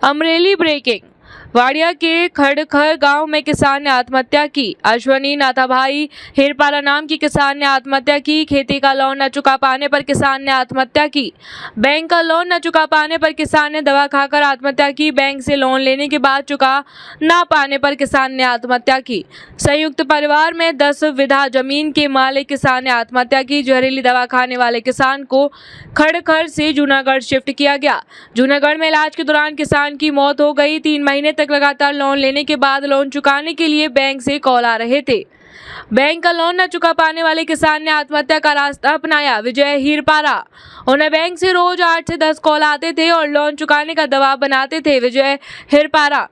Amreli breaking. Wadia के खड़खर गांव में किसान ने आत्महत्या की। अश्वनी नाथाभाई हिरपारा नाम की किसान ने आत्महत्या की। खेती का लोन न चुका पाने पर किसान ने आत्महत्या की। बैंक का लोन न चुका पाने पर किसान ने दवा खाकर आत्महत्या की। बैंक से लोन लेने के बाद चुका न पाने पर किसान ने आत्महत्या की। संयुक्त परिवार में 10 विधा जमीन के मालिक किसान ने आत्महत्या की। जहरीली दवा खाने वाले किसान को खड़खर से जूनागढ़ शिफ्ट किया गया। जूनागढ़ में इलाज के दौरान किसान की मौत हो गई। 3 महीने तक लगातार लोन लेने के बाद लोन चुकाने के लिए बैंक से कॉल आ रहे थे। बैंक का लोन न चुका पाने वाले किसान ने आत्महत्या का रास्ता अपनाया। विजय हिरपारा, उन्हें बैंक से रोज 8 से 10 कॉल आते थे और लोन चुकाने का दबाव बनाते थे। विजय हिरपारा,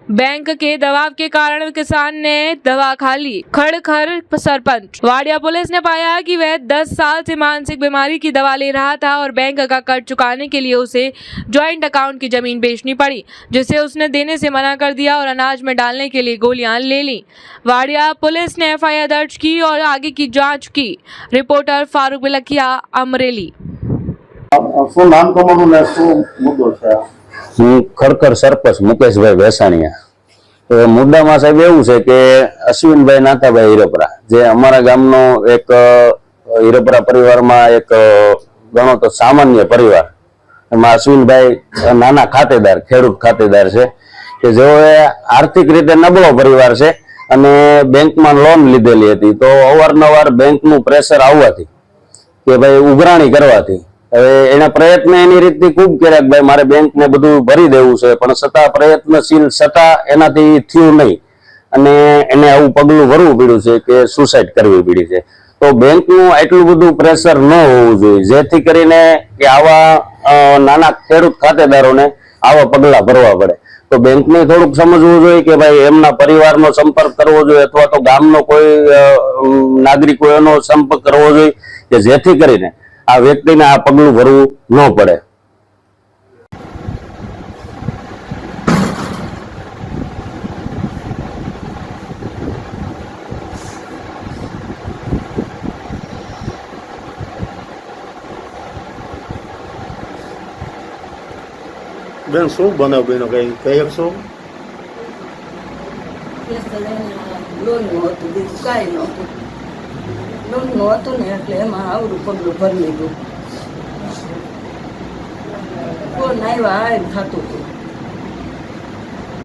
बैंक के दबाव के कारण किसान ने दवा खा ली। खड़खर सरपंच, वाड़िया पुलिस ने पाया कि वह 10 साल से मानसिक बीमारी की दवा ले रहा था और बैंक का कर्ज चुकाने के लिए उसे ज्वाइंट अकाउंट की जमीन बेचनी पड़ी, जिसे उसने देने से मना कर दिया और अनाज में डालने के लिए गोलियां ले ली। वाड़िया पुलिस ने FIR दर्ज की और आगे की जांच की। रिपोर्टर फारूक बिलखिया, अमरेली। હું ખડખર સરપંચ મુકેશભાઈ વેસાણીયા। તો મુદ્દામાં સાહેબ એવું છે કે અશ્વિનભાઈ નાથાભાઈ હિરપરા, જે અમારા ગામનો એક હિરપરા પરિવારમાં એક ગણો તો સામાન્ય પરિવાર, એમાં અશ્વિનભાઈ નાના ખાતેદાર, ખેડૂત ખાતેદાર છે કે જેઓ આર્થિક રીતે નબળો પરિવાર છે અને બેંકમાં લોન લીધેલી હતી। તો અવારનવાર બેંકનું પ્રેશર આવવાથી કે ભાઈ ઉઘરાણી કરવાથી હવે એના પ્રયત્ન એની રીતથી ખૂબ કર્યા કે ભાઈ મારે બેંક ને બધું ભરી દેવું છે, પણ છતાં પ્રયત્નશીલ છતાં એનાથી થયું નહીં અને એને આવું પગલું ભરવું પડ્યું છે કે સુસાઇડ કરવી પડી છે। તો બેંકનું એટલું બધું પ્રેશર ન હોવું જોઈએ, જેથી કરીને કે આવા નાના ખેડૂત ખાતેદારોને આવા પગલા ભરવા પડે। તો બેંકને થોડુંક સમજવું જોઈએ કે ભાઈ એમના પરિવારનો સંપર્ક કરવો જોઈએ અથવા તો ગામનો કોઈ નાગરિકો એનો સંપર્ક કરવો જોઈએ કે જેથી કરીને આ વ્યક્તિને આ પગલું ભરવું ન પડે। બેન શું બનાવ બેનો કઈ કહી શકશો? લોનનું હતું, બીજું કાંઈ નહોતું। લોનનું હતું ને એટલે એમાં આવડું પગલું ભરી લીધું। કોણ આવ્યા આ થતું હતું।